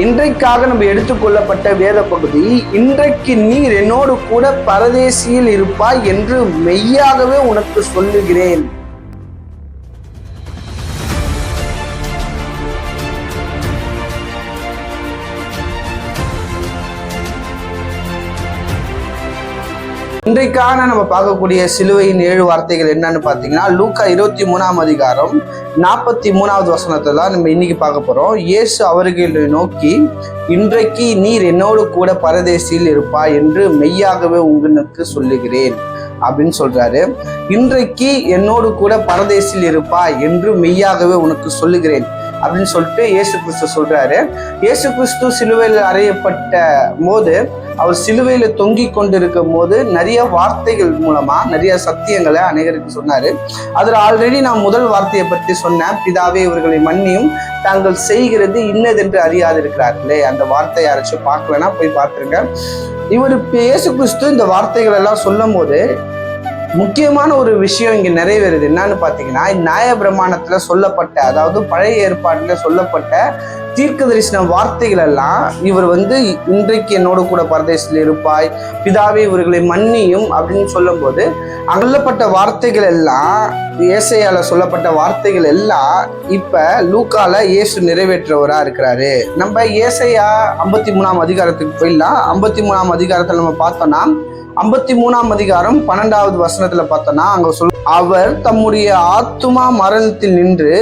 இன்றைக்காக நம்ம எடுத்துக்கொள்ளப்பட்ட வேத பகுதி, இன்றைக்கு நீர் என்னோடு கூட பரதேசியில் இருப்பாய் என்று மெய்யாகவே உனக்கு சொல்லுகிறேன். இன்றைக்கான நம்ம பார்க்கக்கூடிய சிலுவையின் 7 வார்த்தைகள் என்னன்னு பார்த்தீங்கன்னா, லூக்கா 23ஆம் அதிகாரம் 43வது வசனத்தை தான் நம்ம இன்னைக்கு பார்க்க போறோம். இயேசு அவர்களை நோக்கி, இன்றைக்கு நீர் என்னோடு கூட பரதேசியில் இருப்பாய் என்று மெய்யாகவே உங்களுக்கு சொல்லுகிறேன் அப்படின்னு சொல்றாரு. இன்றைக்கு என்னோடு கூட பரதேசியில் இருப்பாய் என்று மெய்யாகவே உனக்கு சொல்லுகிறேன் அப்படின்னு சொல்லிட்டு இயேசு கிறிஸ்து சொல்றாரு. இயேசு கிறிஸ்து சிலுவையில் அறையப்பட்ட போது, அவர் சிலுவையில தொங்கி கொண்டிருக்கும் போது நிறைய வார்த்தைகள் மூலமா நிறைய சத்தியங்களை அநேகருக்கு சொன்னாரு. அதுல ஆல்ரெடி நான் முதல் வார்த்தையை பற்றி சொன்னேன். பிதாவே இவர்களை மன்னியும், தாங்கள் செய்கிறது இன்னதென்று அறியாதிருக்கிறார்களே. அந்த வார்த்தை யாராச்சும் பார்க்கலன்னா போய் பார்த்துருங்க. இயேசு கிறிஸ்து இந்த வார்த்தைகள் எல்லாம் சொல்லும் போது முக்கியமான ஒரு விஷயம் இங்க நிறைவேறுது. என்னன்னு பாத்தீங்கன்னா, நியாய பிரமாணத்துல சொல்லப்பட்ட, அதாவது பழைய ஏற்பாட்டுல சொல்லப்பட்ட தீர்க்க தரிசன வார்த்தைகள் எல்லாம் இவர் இன்றைக்கு என்னோடு கூட பரதேசில் இருப்பாய், பிதாவே இவர்களை மன்னியும் அப்படின்னு சொல்லும் போது சொல்லப்பட்ட வார்த்தைகள் எல்லாம், ஏசாயால சொல்லப்பட்ட வார்த்தைகள் எல்லாம் இப்ப லூக்கால இயேசு நிறைவேற்றவரா இருக்கிறாரு. நம்ம ஏசாயா 53ஆம் அதிகாரத்துக்கு போயிடலாம். 53ஆம் அதிகாரத்துல நம்ம பார்த்தோம்னா, 53ஆம் அதிகாரம் 12வது வசனத்துல பார்த்தோம்னா, அங்க அவர் தம்முடைய ஆத்துமா மரணத்தில் நின்று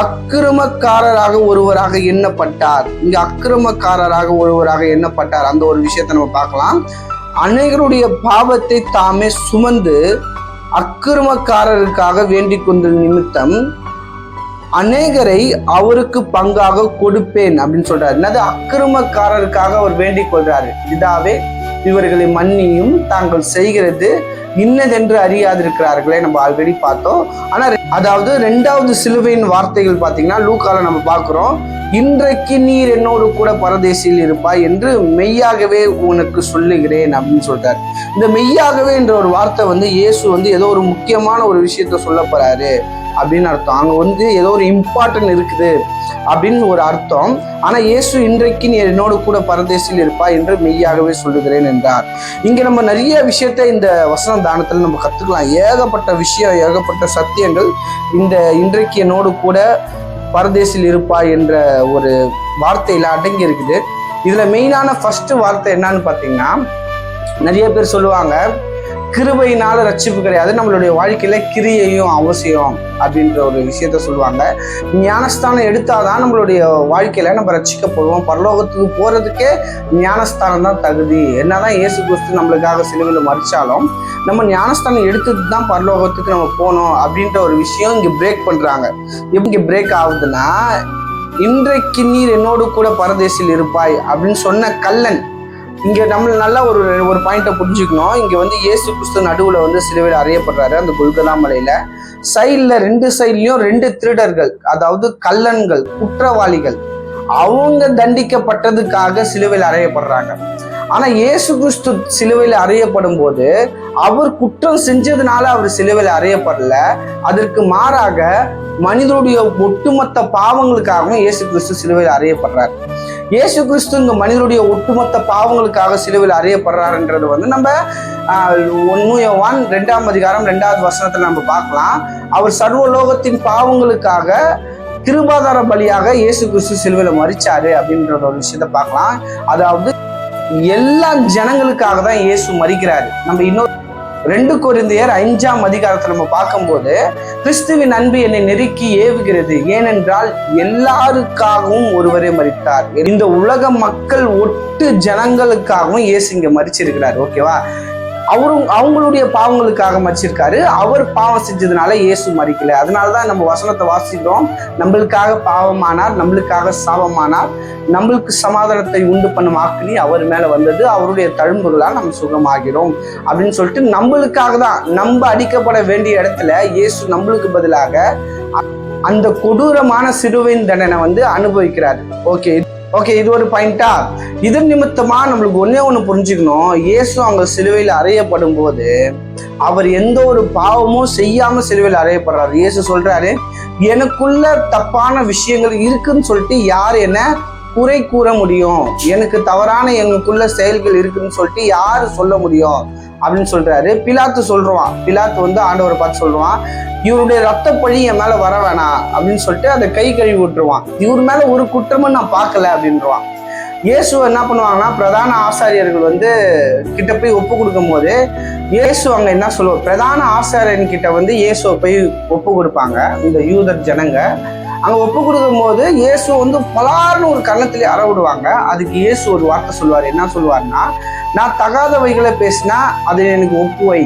அக்கிரமக்காரராக ஒருவராக எண்ணப்பட்டார். இங்க அக்கிரமக்காரராக ஒருவராக எண்ணப்பட்டார். அந்த ஒரு விஷயத்தை நம்ம பார்க்கலாம். அநேகருடைய பாவத்தை தாமே சுமந்து அக்கிரமக்காரருக்காக வேண்டிக் கொண்ட நிமித்தம் அநேகரை அவருக்கு பங்காக கொடுப்பேன் அப்படின்னு சொல்றாரு. என்னது? அக்கிரமக்காரருக்காக அவர் வேண்டிக் கொள்றாரு. பிதாவே இவர்களை மன்னியும், தாங்கள் செய்கிறது இன்னதென்று அறியாதிருக்கிறார்களே. நம்ம ஆல்ரெடி பார்த்தோம். ஆனா அதாவது 2வது சிலுவையின் வார்த்தைகள் பார்த்தீங்கன்னா லூக்கால நம்ம பார்க்கிறோம். இன்றைக்கு நீர் என்னோடு கூட பரதேசியில் இருப்பாய் என்று மெய்யாகவே உனக்கு சொல்லுகிறேன் அப்படின்னு சொல்றாரு. இந்த மெய்யாகவே என்ற ஒரு வார்த்தை இயேசு ஏதோ ஒரு முக்கியமான ஒரு விஷயத்த சொல்ல போறாரு அப்படின்னு அர்த்தம். அங்க ஏதோ ஒரு இம்பார்ட்டன்ட் இருக்குது அப்படின்னு ஒரு அர்த்தம். ஆனா இயேசு இன்றைக்கு நீ என்னோடு கூட பரதேசில் இருப்பாய் என்று மெய்யாகவே சொல்லுகிறேன் என்றார். இங்க நம்ம நிறைய விஷயத்த இந்த வசன தானத்துல நம்ம கத்துக்கலாம். ஏகப்பட்ட விஷயம், ஏகப்பட்ட சத்தியங்கள் இந்த இன்றைக்கு என்னோடு கூட பரதேசில் இருப்பாய் என்ற ஒரு வார்த்தையில அடங்கி இருக்குது. இதுல மெயினான ஃபர்ஸ்ட் வார்த்தை என்னன்னு பாத்தீங்கன்னா, நிறைய பேர் சொல்லுவாங்க கிருபையினால ரட்சிப்பு கிடையாது, நம்மளுடைய வாழ்க்கையில கிரியையும் அவசியம் அப்படின்ற ஒரு விஷயத்த சொல்லுவாங்க. ஞானஸ்தானம் எடுத்தாதான் நம்மளுடைய வாழ்க்கையில நம்ம ரட்சிக்கப்படுவோம். பரலோகத்துக்கு போறதுக்கே ஞானஸ்தானம் தான் தகுதி. என்னதான் இயேசு கிறிஸ்து நம்மளுக்காக சிலுவையில மரிச்சாலும் நம்ம ஞானஸ்தானம் எடுத்துட்டு தான் பரலோகத்துக்கு நம்ம போகணும் அப்படின்ற ஒரு விஷயம் இங்க பிரேக் பண்றாங்க. எப்படி பிரேக் ஆகுதுன்னா, இன்றைக்கு நீர் என்னோடு கூட பரதேசில் இருப்பாய் அப்படின்னு சொன்ன கல்லன் இங்க நம்ம நல்லா ஒரு பாயிண்ட புரிஞ்சுக்கணும். இங்க இயேசு கிறிஸ்து நடுவுல சிலுவையில் அறையப்படுறாரு. அந்த கொல்கதா மலையில சைட்ல 2 சைட்லயும் 2 திருடர்கள், அதாவது கல்லன்கள், குற்றவாளிகள், அவங்க தண்டிக்கப்பட்டதுக்காக சிலுவையில் அறையப்படுறாங்க. ஆனா இயேசு கிறிஸ்து சிலுவையில் அறையப்படும் போது அவர் குற்றம் செஞ்சதுனால அவர் சிலுவையில் அறையப்படல. அதற்கு மாறாக மனிதனுடைய ஒட்டுமொத்த பாவங்களுக்காகவும் இயேசு கிறிஸ்து சிலுவையில் அறையப்படுறார். இயேசு கிறிஸ்து இங்க மனிதனுடைய ஒட்டுமொத்த பாவங்களுக்காக சிலுவையில் அறையப்படுறாருன்றது நம்ம 1 யோவான் 2ஆம் அதிகாரம் 2வது வசனத்துல நம்ம பார்க்கலாம். அவர் சர்வலோகத்தின் பாவங்களுக்காக கிருபாதார பலியாக இயேசு கிறிஸ்து சிலுவையில மரிச்சாரு அப்படின்ற ஒரு விஷயத்த பார்க்கலாம். அதாவது எல்லா ஜனங்களுக்காக தான் இயேசு மரிக்கிறாரு. நம்ம இன்னொரு 2 கொரிந்தியர் 5ஆம் அதிகாரத்துல நம்ம பார்க்கும்போது, கிறிஸ்துவின் அன்பு என்னை நெருக்கி ஏவுகிறது, ஏனென்றால் எல்லாருக்காகவும் ஒருவரே மரித்தார். இந்த உலக மக்கள் ஒட்டு ஜனங்களுக்காகவும் இயேசு இங்க மரிச்சிருக்கிறார். ஓகேவா? அவங்களுடைய பாவங்களுக்காக மரிச்சிருக்காரு. அவர் பாவம் செஞ்சதுனால இயேசு மரிக்கல. அதனாலதான் நம்ம வசனத்தை வாசிக்கிறோம். நம்மளுக்காக பாவமானார், நம்மளுக்காக சாபமானார், நம்மளுக்கு சமாதானத்தை உண்டு பண்ணும் ஆக்கினி அவர் மேல வந்தது, அவருடைய தழும்புகளால் நம்ம சுகமாகிறோம் அப்படின்னு சொல்லிட்டு நம்மளுக்காக தான், நம்ம அடிக்கப்பட வேண்டிய இடத்துல இயேசு நம்மளுக்கு பதிலாக அந்த கொடூரமான சிலுவையின் தண்டனை அனுபவிக்கிறார். ஓகே, இது ஒரு பாயிண்டா. இதன் நிமித்தமா நம்மளுக்கு ஒண்ணு புரிஞ்சுக்கணும். இயேசு அங்க சிலுவையில் அறையப்படும் போது அவர் எந்த ஒரு பாவமும் செய்யாம சிலுவையில் அறையப்படுறாரு. இயேசு சொல்றாரு, எனக்குள்ள தப்பான விஷயங்கள் இருக்குன்னு சொல்லிட்டு யார் என்ன குறை கூற முடியும்? எனக்கு தவறான எங்களுக்குள்ள செயல்கள் இருக்குன்னு சொல்லிட்டு யாரு சொல்ல முடியும் அப்படின்னு சொல்றாரு. பிலாத்து சொல்றான். பிலாத்து வந்து ஆண்டவரை பார்த்து சொல்றான், இவருடைய ரத்த பழி என் மேல வர வேணாம் அப்படின்னு சொல்லிட்டு அதை கை கழுவி விட்டுருவான். இவர் மேல ஒரு குற்றமும் நான் பார்க்கல அப்படின்றான். இயேசுவை என்ன பண்ணுவாங்கன்னா, பிரதான ஆசாரியர்கள் வந்து கிட்ட போய் ஒப்பு கொடுக்கும் போது இயேசு அங்க என்ன சொல்லுவார், பிரதான ஆசாரியன் கிட்ட வந்து இயேசுவை போய் ஒப்பு கொடுப்பாங்க இந்த யூதர் ஜனங்க. அங்க ஒப்பு கொடுக்கும் போது இயேசு வந்து பலார்னு ஒரு கன்னத்திலே அற விடுவாங்க. அதுக்கு இயேசு ஒரு வார்த்தை சொல்லுவார். என்ன சொல்லுவார்னா, நான் தகாதவைகளை பேசினா அது எனக்கு ஒப்புவை,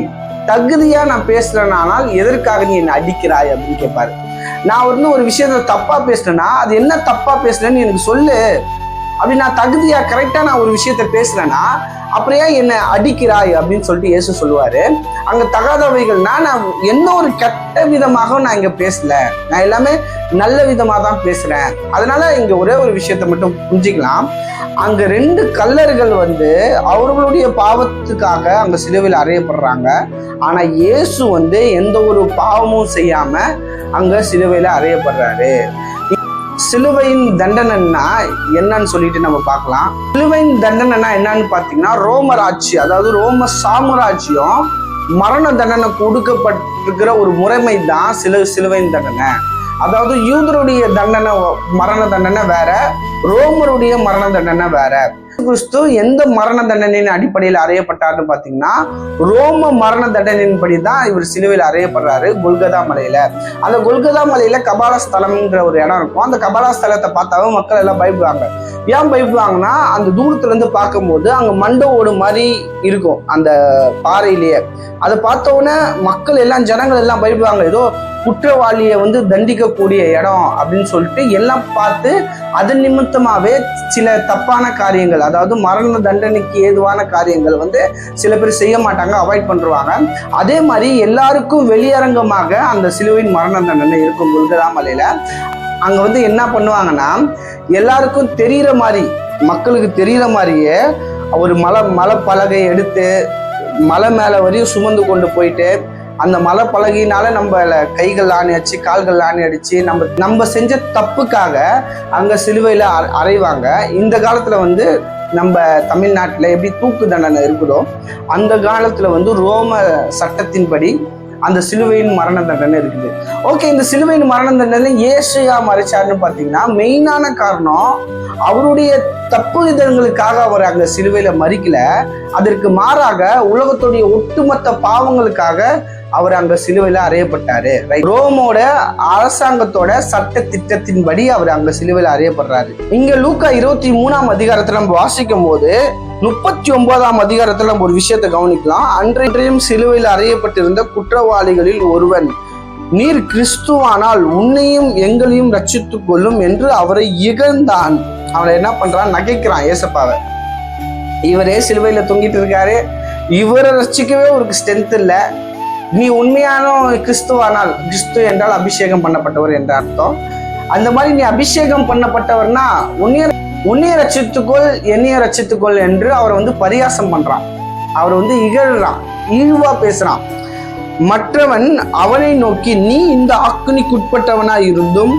தகுதியா நான் பேசுறேனானால் எதற்காக நீ என்னை அடிக்கிறாய் அப்படின்னு கேட்பாரு. நான் வந்து ஒரு விஷயத்த தப்பா பேசுறேன்னா அது என்ன தப்பா பேசுறேன்னு எனக்கு சொல்லு, அப்படி நான் தகுதியா கரெக்டா நான் ஒரு விஷயத்த பேசுறேன்னா அப்படியே என்னை அடிக்கிறாய் அப்படின்னு சொல்லிட்டு இயேசு சொல்லுவாரு. அங்க தகாதவைகள்னா நான் எந்த ஒரு கெட்ட விதமாக நான் இங்க பேசல, நான் எல்லாமே நல்ல விதமா தான் பேசுறேன். அதனால இங்க ஒரே ஒரு விஷயத்த மட்டும் புரிஞ்சுக்கலாம். அங்க 2 கள்ளர்கள் வந்து அவர்களுடைய பாவத்துக்காக அங்க சிலுவையில் அறையப்படுறாங்க. ஆனா இயேசு வந்து எந்த ஒரு பாவமும் செய்யாம அங்க சிலுவையில அறையப்படுறாரு. சிலுவையின் தண்டனைன்னா என்னன்னு சொல்லிட்டு நம்ம பார்க்கலாம். சிலுவையின் தண்டனைனா என்னன்னு பார்த்தீங்கன்னா, ரோமர் ஆட்சி, அதாவது ரோம சாம்ராஜ்யம் மரண தண்டனை கொடுக்கப்பட்டிருக்கிற ஒரு முறைமை தான் சிலுவையின் தண்டனை. அதாவது யூதருடைய தண்டனை மரண தண்டனை வேற, ரோமருடைய மரண தண்டனை வேற. கிறிஸ்து எந்த மரண தண்டனையின் அடிப்படையில் அறையப்பட்டார்னு பார்த்தீங்கன்னா, ரோம மரண தண்டனையின்படி தான் இவர் சிலுவையில் அறையப்படுறாரு கொல்கதா மலையில. அந்த கொல்கதா மலையில கபால ஸ்தலம்ங்கிற ஒரு இடம் இருக்கும். அந்த கபால ஸ்தலத்தை பார்த்தாவும் மக்கள் எல்லாம் பயப்படுவாங்க. ஏன் பயப்படுவாங்கன்னா, அந்த தூரத்துல இருந்து பார்க்கும்போது அங்க மண்டை ஓடு மாதிரி இருக்கும் அந்த பாறையிலேயே. அதை பார்த்த உடனே மக்கள் எல்லாம், ஜனங்கள் எல்லாம் பயப்படுவாங்க. ஏதோ குற்றவாளியை வந்து தண்டிக்கக்கூடிய இடம் அப்படின்னு சொல்லிட்டு எல்லாம் பார்த்து அதன் நிமித்தமாவே சில தப்பான காரியங்கள், அதாவது மரண தண்டனைக்கு ஏதுவான காரியங்கள் வந்து சில பேர் செய்ய மாட்டாங்க, அவாய்ட் பண்ணுவாங்க. அதே மாதிரி எல்லாருக்கும் வெளியரங்கமாக அந்த சிலுவையின் மரண தண்டனை இருக்கும் கொல்கதா மலையில. அங்க வந்து என்ன பண்ணுவாங்கன்னா, எல்லாருக்கும் தெரிகிற மாதிரி, மக்களுக்கு தெரிகிற மாதிரியே ஒரு மலை பலகை எடுத்து மலை மேலே வரையும் சுமந்து கொண்டு போயிட்டு, அந்த மலை பலகையினால நம்ம கைகள் ஆணி அடிச்சு, கால்கள் ஆணி அடிச்சு, நம்ம செஞ்ச தப்புக்காக அங்க சிலுவையில அறைவாங்க. இந்த காலத்துல வந்து நம்ம தமிழ்நாட்டில் எப்படி தூக்கு தண்டனை இருக்குதோ, அந்த காலத்துல வந்து ரோம சட்டத்தின்படி அந்த சிலுவையின் மரண தண்டனை இருக்குது. ஓகே, இந்த சிலுவையின் மரண தண்டனை ஏசுயா மறைச்சாருன்னு பார்த்தீங்கன்னா, மெயினான காரணம் அவருடைய தப்பு விதங்களுக்காக அவர் அங்க சிலுவையில மறிக்கல, அதற்கு மாறாக உலகத்துடைய ஒட்டுமொத்த பாவங்களுக்காக அவர் அங்க சிலுவையில அறையப்பட்டாரு. ரோமோட அரசாங்கத்தோட சட்ட திட்டத்தின்படி அவர் அங்க சிலுவையில அறையப்படுறாரு. இங்க லூக்கா 23ஆம் அதிகாரத்துல நம்ம வாசிக்கும் போது 39ஆம் அதிகாரத்துல நம்ம ஒரு விஷயத்தை கவனிக்கலாம். அன்றையும் சிலுவையில் அறையப்பட்டிருந்த குற்றவாளிகளில் ஒருவன், நீர் கிறிஸ்துவானால் உன்னையும் எங்களையும் ரட்சித்துக் கொள்ளும் என்று அவரை இகழ்ந்தான். அவனை என்ன பண்றான், நகைக்கிறான் ஏசப்பாவை. இவரே சிலுவையில தொங்கிட்டு இருக்காரு, இவரை ரட்சிக்கவே ஒரு ஸ்ட்ரென்த் இல்லை, நீ உண்மையான கிறிஸ்துவானால், கிறிஸ்து என்றால் அபிஷேகம் பண்ணப்பட்டவர் என்ற அர்த்தம், அந்த மாதிரி நீ அபிஷேகம் பண்ணப்பட்டவர்னா உன்னைய ரட்சித்துக்கொள், என்னைய ரட்சித்துக்கொள் என்று அவரை வந்து பரியாசம் பண்றான். அவர் வந்து இகழ்றான், இழிவா பேசுறான். மற்றவன் அவனை நோக்கி, நீ இந்த ஆக்கினிக்குட்பட்டவனா இருந்தும்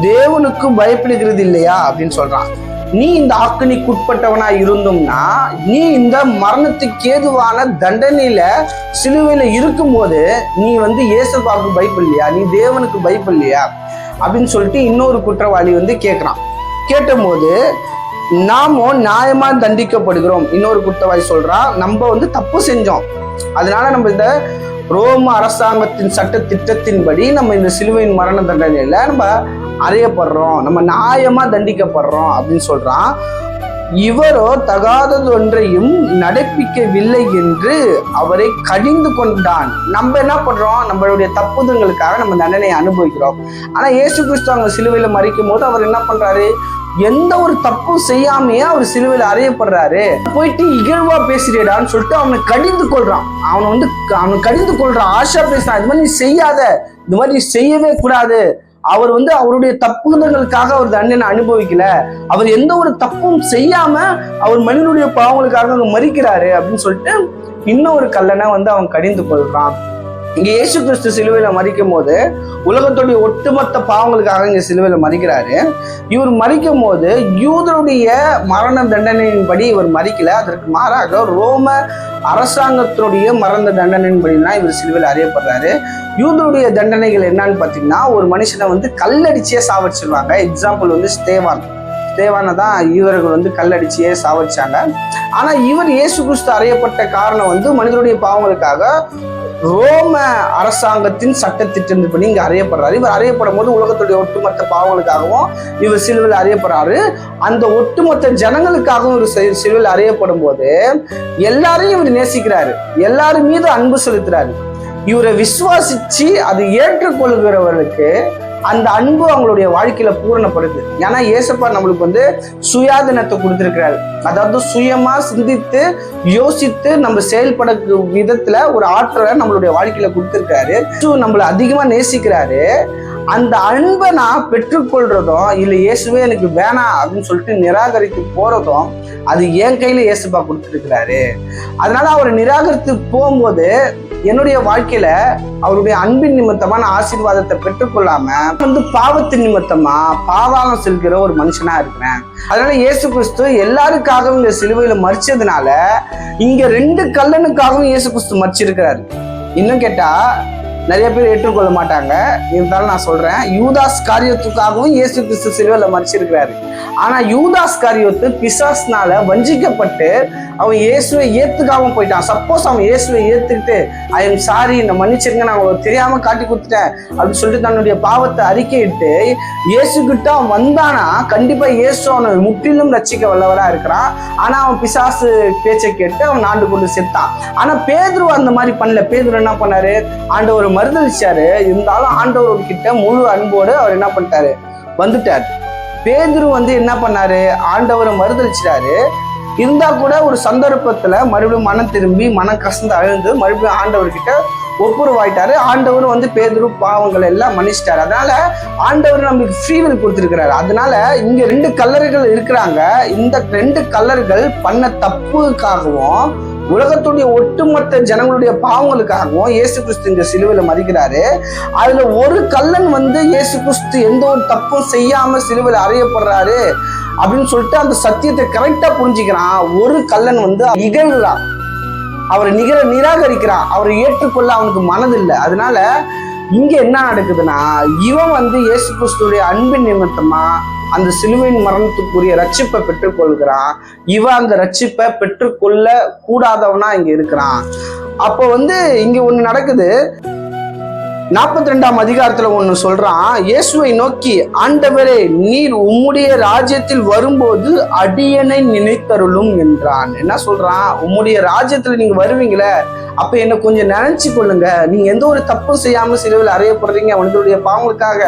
தேவனுக்கு பயப்படுகிறது இல்லையா அப்படின்னு சொல்றான். நீ இந்த ஆக்கினிக்குட்பட்டவனா இருந்தும்னா, நீ இந்த மரணத்துக்கு ஏதுவான தண்டனையில சிலுவையில இருக்கும்போது நீ வந்து இயேசுவுக்கு பயப்படலையா, நீ தேவனுக்கு பயப்படலையா அப்படின்னு சொல்லிட்டு இன்னொரு குற்றவாளி வந்து கேட்கிறான். கேட்டபோது நாமோ நியாயமா தண்டிக்கப்படுகிறோம். இன்னொரு குற்றவாளி சொல்றான், நம்ம வந்து தப்பு செஞ்சோம், அதனால நம்ம இந்த ரோம அரசாங்கத்தின் சட்ட திட்டத்தின்படி நம்ம இந்த சிலுவையின் மரண தண்டனையில நம்ம அறையப்படுறோம், நம்ம நியாயமா தண்டிக்கப்படுறோம் அப்படின்னு சொல்றான். இவரோ தகாதது ஒன்றையும் நடப்பிக்கவில்லை என்று அவரை கடிந்து கொண்டான். நம்ம என்ன பண்றோம், நம்மளுடைய தப்புதங்களுக்காக நம்ம தண்டனையை அனுபவிக்கிறோம். ஆனா இயேசு கிறிஸ்து அங்க சிலுவையில மறிக்கும் போது அவர் என்ன பண்றாரு, எந்த ஒரு தப்பும் செய்யாமையே அவர் சிலுவையில அறையப்படுறாரு. போயிட்டு இகழ்வா பேசுறியடான்னு சொல்லிட்டு அவனை கடிந்து கொள்றான். அவனை கடிந்து கொள்றான், ஆஷா பேசுறான், இது மாதிரி நீ செய்யாத, இது மாதிரி நீ செய்யவே கூடாது. அவர் வந்து அவருடைய தப்புதங்களுக்காக அவர் தண்டனை அனுபவிக்கல, அவர் எந்த ஒரு தப்பும் செய்யாம அவர் மனிதனுடைய பாவங்களுக்காக அங்க மறிக்கிறாரு அப்படின்னு சொல்லிட்டு இன்னொரு கல்லனை வந்து அவன் கடிந்து கொள்றான். இங்க இயேசு கிறிஸ்து சிலுவையில மரிக்கும் போது உலகத்துடைய ஒட்டுமொத்த பாவங்களுக்காக இங்க சிலுவையில மரிக்கிறாரு. இவர் மரிக்கும் போது யூதருடைய மரண தண்டனையின்படி இவர் மரிக்கல, அதற்கு மாறாக ரோம அரசாங்கத்தினுடைய மரண தண்டனையின்படி தான் இவர் சிலுவையில் அறியப்படுறாரு. யூதருடைய தண்டனைகள் என்னன்னு பாத்தீங்கன்னா, ஒரு மனுஷனை கல்லடிச்சே சாவடிச்சிருவாங்க. எக்ஸாம்பிள் ஸ்தேவானை தான் யூதர்கள் கல்லடிச்சியே சாவடிச்சாங்க. ஆனா இவர் இயேசு கிறிஸ்து அறியப்பட்ட காரணம் மனிதனுடைய பாவங்களுக்காக ரோம அரசாங்கத்தின் சட்டத்திட்டத்தின்படி இங்க அறியப்படுறாரு. இவர் அறியப்படும் போது உலகத்துடைய ஒட்டுமொத்த பாவங்களுக்காகவும் இவர் சிலுவையில் அறியப்படுறாரு. அந்த ஒட்டுமொத்த ஜனங்களுக்காகவும் இவர் சிலுவையில் அறியப்படும் போது எல்லாரையும் இவர் நேசிக்கிறாரு, எல்லாரும் மீது அன்பு செலுத்துறாரு. இவரை விசுவாசிச்சு அதை ஏற்றுக்கொள்கிறவர்களுக்கு அந்த அன்பு அவங்களுடைய வாழ்க்கையில பூரணப்படுது. ஏன்னா இயேசப்பா நம்மளுக்கு சுயாதீனத்தை கொடுத்திருக்கிறாரு. அதாவது சுயமா சிந்தித்து யோசித்து நம்ம செயல்பட விதத்துல ஒரு ஆற்றலை நம்மளுடைய வாழ்க்கையில கொடுத்திருக்காரு. நம்மளை அதிகமா நேசிக்கிறாரு. அந்த அன்பை நான் பெற்றுக்கொள்றதும் இல்லை இயேசுவே எனக்கு வேணாம் அப்படின்னு சொல்லிட்டு நிராகரித்து போறதும் அது என் கையில இயேசுப்பா கொடுத்துருக்கிறாரு. அதனால அவர் நிராகரித்து போகும்போது என்னுடைய வாழ்க்கையில அவருடைய அன்பின் நிமித்தமான ஆசீர்வாதத்தை பெற்றுக்கொள்ளாம பாவத்தின் நிமித்தமா பாதாளம் செல்கிற ஒரு மனுஷனா இருக்கிறேன். அதனால இயேசு கிறிஸ்து எல்லாருக்காகவும் இந்த சிலுவையில மரிச்சதுனால இங்க 2 கல்லனுக்காகவும் இயேசு கிறிஸ்து மரிச்சிருக்கிறாரு. இன்னும் கேட்டா நிறைய பேர் ஏற்றுக்கொள்ள மாட்டாங்க, இருந்தாலும் நான் சொல்றேன், யூதாஸ் காரியத்துக்காகவும் இயேசு கிறிஸ்து சிலுவையில மரிச்சிருக்கிறாரு. ஆனா யூதாஸ் காரியத்து பிசாசுனால வஞ்சிக்கப்பட்டு அவன் இயேசுவை ஏத்துக்காம போயிட்டான். சப்போஸ் அவன் இயேசுவை ஏத்துக்கிட்டு ஐ எம் சாரி, நான் மன்னிச்சிருங்க, நான் அவங்களை தெரியாம காட்டி கொடுத்துட்டேன் அப்படின்னு சொல்லிட்டு தன்னுடைய பாவத்தை அறிக்கையிட்டு இயேசு கிட்ட அவன் வந்தானா கண்டிப்பா இயேசு அவனை முற்றிலும் ரட்சிக்க வல்லவரா இருக்கிறான். ஆனா அவன் பிசாசு பேச்சை கேட்டு அவன் ஆண்டு கொண்டு செத்தான். ஆனா பேதுரு அந்த மாதிரி பண்ணல. பேதுரு என்ன பண்ணாரு? ஆண்டவர் மறுதளிச்சாரு. இருந்தாலும் ஆண்டவர் கிட்ட முழு அன்போடு அவர் என்ன பண்ணிட்டாரு? வந்துட்டார். பேதுரு என்ன பண்ணாரு? ஆண்டவரை மறுதளிச்சிட்டாரு. இருந்தா கூட ஒரு சந்தர்ப்பத்துல மறுபடியும் மனம் திரும்பி மனம் கசந்து அழுந்து மறுபடியும் ஆண்டவர்கிட்ட ஒப்புரவாயிட்டாரு. ஆண்டவர் பேதுரு பாவங்கள் எல்லாம் மன்னிச்சிட்டாரு. அதனால ஆண்டவர் நமக்கு ஃப்ரீவில் கொடுத்திருக்கிறாரு. அதனால இங்க 2 கல்லர்கள் இருக்கிறாங்க. இந்த 2 கல்லர்கள் பண்ண தப்புக்காகவும் உலகத்துடைய ஒட்டுமொத்த ஜனங்களுடைய பாவங்களுக்காகவும் இயேசு கிறிஸ்து இந்த சிலுவையில மரிக்கிறாரு. அதுல ஒரு கல்லன் இயேசு கிறிஸ்து எந்த ஒரு தப்பும் செய்யாம சிலுவையில அறையப்படுறாரு அப்படின்னு சொல்லிட்டு அந்த சத்தியத்தை கரெக்டா புரிஞ்சுக்கிறான். ஒரு கல்லன் இகழ்கிறான், அவரை நிராகரிக்கிறான், அவரை ஏற்றுக்கொள்ள அவனுக்கு மனதில்லை. அதனால இங்க என்ன நடக்குதுன்னா, இவன் இயேசு கிறிஸ்துடைய அன்பின் நிமித்தமா அந்த சிலுவையின் மரணத்துக்குரிய ரட்சிப்பை பெற்றுக்கொள்கிறான். இவன் அந்த ரட்சிப்பை பெற்றுக்கொள்ள கூடாதவனா இங்க இருக்கிறான். அப்போ இங்க ஒண்ணு நடக்குது. 42ஆம் அதிகாரத்துல ஒண்ணு சொல்றான். இயேசுவை நோக்கி, ஆண்டவரே, நீர் உம்முடைய ராஜ்யத்தில் வரும்போது அடியனை நினைத்தருளும் என்றான். என்ன சொல்றான்? உம்முடைய ராஜ்யத்துல நீங்க வருவீங்களே, அப்ப என்ன கொஞ்சம் நினைச்சு கொள்ளுங்க. நீங்க எந்த ஒரு தப்பும் செய்யாம சிலுவையில் அறையப்படுறீங்க, உங்களுடைய பாவங்களுக்காக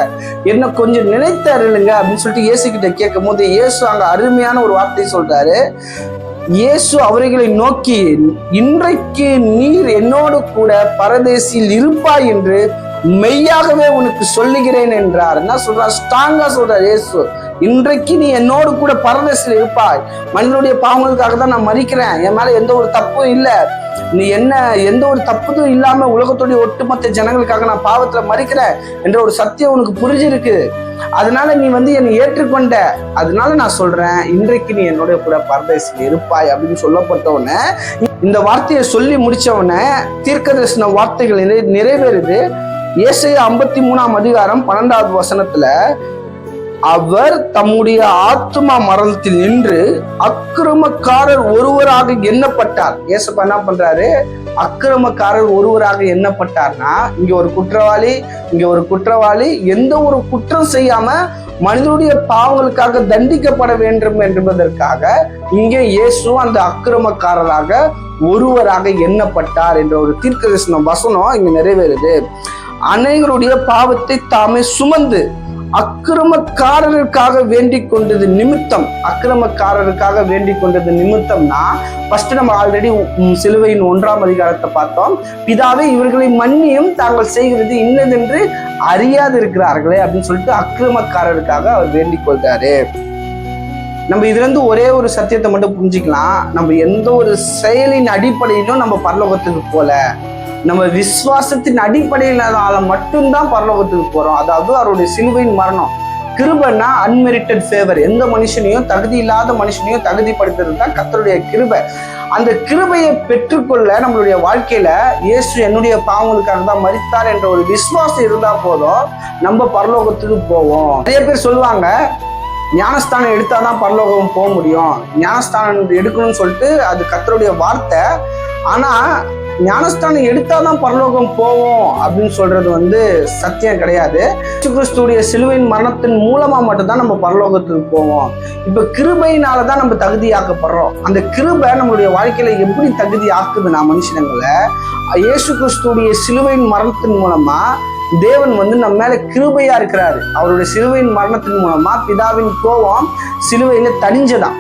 என்ன கொஞ்சம் நினைத்து அருளுங்க அப்படின்னு சொல்லிட்டு இயேசு கிட்ட கேட்கும் போது இயேசு அங்க அருமையான ஒரு வார்த்தை சொல்றாரு. இயேசு அவர்களை நோக்கி, இன்றைக்கு நீர் என்னோடு கூட பரதேசில் இருப்பாய் என்று மெய்யாகவே உனக்கு சொல்லுகிறேன் என்றார். என்ன சொல்றார்? ஸ்ட்ராங்கா சொல்றார் இயேசு. இன்றைக்கு நீ என்னோடு கூட பரதேசில் இருப்பாய். மனிதனுடைய பாவங்களுக்காக தான் நான் மரிக்கிறேன், என் மேல எந்த ஒரு தப்பும் இல்லை, நீ எந்த ஒரு தப்புதும் இல்லாம உலகத்துடைய ஒட்டுமொத்த ஜனங்களுக்காக நான் பாவத்துல மரிக்கிறேன் என்ற ஒரு சத்தியம் உனக்கு புரிஞ்சிருக்கு. அதனால நீ என்னை ஏற்றுக்கொண்ட. அதனால நான் சொல்றேன், இன்றைக்கு நீ என்னோட கூட பரதேசில் இருப்பாய் அப்படின்னு சொல்லப்பட்ட உடனே, இந்த வார்த்தையை சொல்லி முடிச்ச உடனே தீர்க்கதரிசன வார்த்தைகள் நிறைவேறுது. ஏசாயா 53ஆம் அதிகாரம் 12வது வசனத்துல, அவர் தம்முடைய ஆத்துமா மரணத்தில் நின்று அக்கிரமக்காரர் ஒருவராக எண்ணப்பட்டார். ஏசப்பா என்ன பண்றாரு? அக்கிரமக்காரர் ஒருவராக எண்ணப்பட்டார்னா, இங்க ஒரு குற்றவாளி எந்த ஒரு குற்றம் செய்யாம மனிதனுடைய பாவங்களுக்காக தண்டிக்கப்பட வேண்டும் என்பதற்காக இங்கே இயேசு அந்த அக்கிரமக்காரராக ஒருவராக எண்ணப்பட்டார் என்ற ஒரு தீர்க்கதரிசன வசனம் இங்க நிறைவேறுது. அநேகருடைய பாவத்தை தாமே சுமந்து அக்கிரமக்காரருக்காக வேண்டிக் கொண்டது நிமித்தம்னா, ஃபர்ஸ்ட் நம்ம ஆல்ரெடி சிலுவையின் 1ஆம் அதிகாரத்தை பார்த்தோம். பிதாவே, இவர்களை மன்னியும், தாங்கள் செய்கிறது இன்னதென்று அறியாது இருக்கிறார்களே அப்படின்னு சொல்லிட்டு அக்கிரமக்காரருக்காக அவர் வேண்டிக் கொள்றாரு. நம்ம இதுல இருந்து ஒரே ஒரு சத்தியத்தை மட்டும் புரிஞ்சுக்கலாம். நம்ம எந்த ஒரு செயலின் அடிப்படையிலும் நம்ம பரலோகத்துக்கு போல, நம்ம விசுவாசத்தின் அடிப்படையிலால மட்டும்தான் பரலோகத்துக்கு போறோம். அதாவது அவருடைய சிலுவையின் மரணம். கிருபைன்னா அன்மெரிட்டட் ஃபேவர். எந்த மனுஷனையும், தகுதி இல்லாத மனுஷனையும் தகுதிப்படுத்துறது தான் கர்த்தருடைய கிருபை. அந்த கிருபையை பெற்றுக்கொள்ள நம்மளுடைய வாழ்க்கையில இயேசு என்னுடைய பாவங்களுக்காக தான் மரித்தார் என்ற ஒரு விசுவாசம் இருந்தா போதும், நம்ம பரலோகத்துக்கு போவோம். நிறைய பேர் சொல்லுவாங்க, ஞானஸ்தானம் எடுத்தாதான் பரலோகம் போக முடியும், ஞானஸ்தானம் எடுக்கணும்னு சொல்லிட்டு அது கர்த்தருடைய வார்த்தை. ஆனா ஞானஸ்தானம் எடுத்தாதான் பரலோகம் போவோம் அப்படின்னு சொல்றது சத்தியம் கிடையாது. கிறிஸ்துடைய சிலுவையின் மரணத்தின் மூலமா மட்டும்தான் நம்ம பரலோகத்துக்கு போவோம். இப்ப கிருபையினாலதான் நம்ம தகுதியாக்கப்படுறோம். அந்த கிருபை நம்மளுடைய வாழ்க்கையில எப்படி தகுதி ஆக்குதுன்னா, மனுஷனங்களை இயேசு கிறிஸ்துடைய சிலுவையின் மரணத்தின் மூலமா தேவன் நம்ம மேல கிருபையா இருக்கிறாரு. அவருடைய சிலுவையின் மரணத்தின் மூலமா பிதாவின் கோபம் சிலுவையில தணிஞ்சதான்.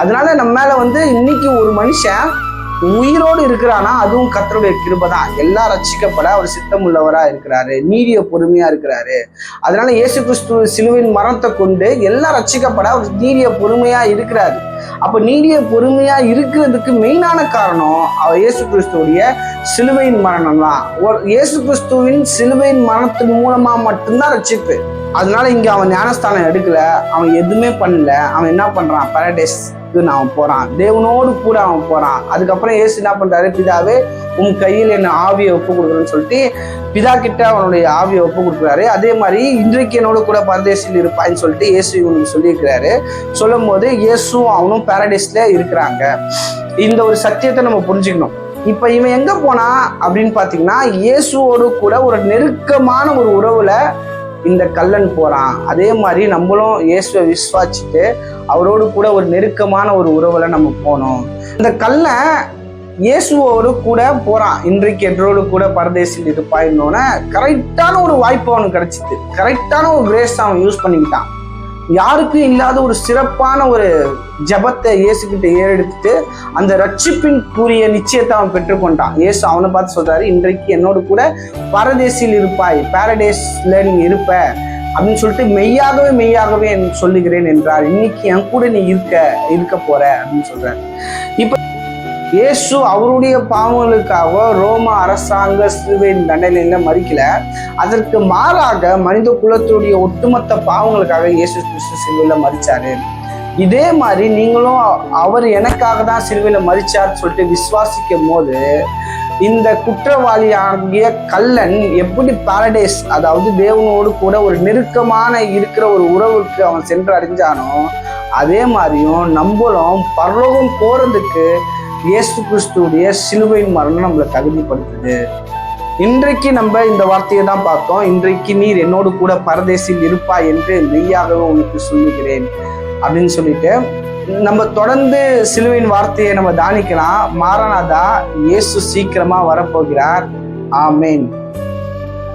அதனால நம்ம மேல இன்னைக்கு ஒரு மனுஷன் உயிரோடு இருக்கிறானா அதுவும் கர்த்தருடைய கிருபை தான். எல்லாம் ரட்சிக்கப்பட அவர் சித்தம் உள்ளவரா இருக்கிறாரு, நீடிய பொறுமையா இருக்கிறாரு. அதனால இயேசு கிறிஸ்து சிலுவையின் மரணத்தை கொண்டு எல்லாம் ரட்சிக்கப்பட அவர் நீடிய பொறுமையா இருக்கிறாரு. அப்ப நீடிய பொறுமையா இருக்கிறதுக்கு மெயினான காரணம் அவர் இயேசு கிறிஸ்துடைய சிலுவையின் மரணம் தான். இயேசு கிறிஸ்துவின் சிலுவையின் மரணத்தின் மூலமா மட்டும்தான் ரட்சிப்பு. அதனால இங்க அவன் ஞானஸ்தானம் எடுக்கல, அவன் எதுவுமே பண்ணல. அவன் என்ன பண்றான்? பாரடைஸ் அவன் போறான், தேவனோடு கூட அவன் போறான். அதுக்கப்புறம் இயேசு என்ன பண்றாரு? பிதாவே உன் கையில் என்ன ஆவியை ஒப்பு கொடுக்குறேன்னு சொல்லிட்டு பிதா கிட்ட அவனுடைய ஆவியை ஒப்பு கொடுக்குறாரு. அதே மாதிரி இன்றைக்கு என்னோட கூட பரதேசில் இருப்பான்னு சொல்லிட்டு இயேசு இவனுக்கு சொல்லியிருக்கிறாரு. சொல்லும் போது இயேசுவும் அவனும் பாரடைஸ்ல இருக்கிறாங்க. இந்த ஒரு சத்தியத்தை நம்ம புரிஞ்சுக்கணும். இப்ப இவன் எங்க போனா அப்படின்னு பாத்தீங்கன்னா, இயேசுவோடு கூட ஒரு நெருக்கமான ஒரு உறவுல இந்த கல்லன் போறான். அதே மாதிரி நம்மளும் இயேசுவை விசுவாசிச்சுட்டு அவரோடு கூட ஒரு நெருக்கமான ஒரு உறவுல நம்ம போனோம். இந்த கல்லன் இயேசுவோடு கூட போறான். இன்றைக்கு என்றோடு கூட பரதேசில் இருப்பாயின்னோன்னு கரெக்டான ஒரு வாய்ப்பு அவனுக்கு கிடைச்சிது. கரெக்டான ஒரு கிரேஸ் அவன் யூஸ் பண்ணிக்கிட்டான். யாருக்கும் இல்லாத ஒரு சிறப்பான ஒரு ஜபத்தை இயேசு கிட்ட ஏறெடுத்துட்டு அந்த ரட்சிப்பின் கூறிய நிச்சயத்தை அவன் பெற்றுக்கொண்டான். இயேசு அவனை பார்த்து சொல்றாரு, இன்றைக்கு என்னோடு கூட பரதேசில் இருப்பாய், பாரடைஸ்ல நீ இருப்ப அப்படின்னு சொல்லிட்டு மெய்யாகவே சொல்லுகிறேன் என்றார். இன்னைக்கு என் கூட நீ இருக்க போற அப்படின்னு சொல்றாரு. இப்ப இயேசு அவருடைய பாவங்களுக்காக ரோம அரசாங்க சிலுவையின் தண்டனையில மறிக்கல. அதற்கு மாறாக மனித குலத்துடைய ஒட்டுமொத்த பாவங்களுக்காக இயேசு கிறிஸ்து சிலுவையில மறிச்சாரு. இதே மாதிரி நீங்களும் அவர் எனக்காக தான் சிலுவையில மறிச்சார்னு சொல்லிட்டு விசுவாசிக்கும் போது இந்த குற்றவாளியாகிய கல்லன் எப்படி பாரடைஸ், அதாவது தேவனோடு கூட ஒரு நெருக்கமான இருக்கிற ஒரு உறவுக்கு அவன் சென்று அடைஞ்சானோ, அதே மாதிரியும் நம்மளும் பரலோகம் போறதுக்கு இயேசு கிறிஸ்துடைய சிலுவையின் மரணம் நம்மளை தகுதிப்படுத்துது. இன்றைக்கு நம்ம இந்த வார்த்தையை தான் பார்த்தோம். இன்றைக்கு நீர் என்னோடு கூட பரதேசில் இருப்பாய் என்று மெய்யாகவே உனக்கு சொல்லுகிறேன் அப்படின்னு சொல்லிட்டு நம்ம தொடர்ந்து சிலுவையின் வார்த்தையை நம்ம தானிக்கலாம். மாரநாதா, இயேசு சீக்கிரமா வரப்போகிறார். ஆமேன்.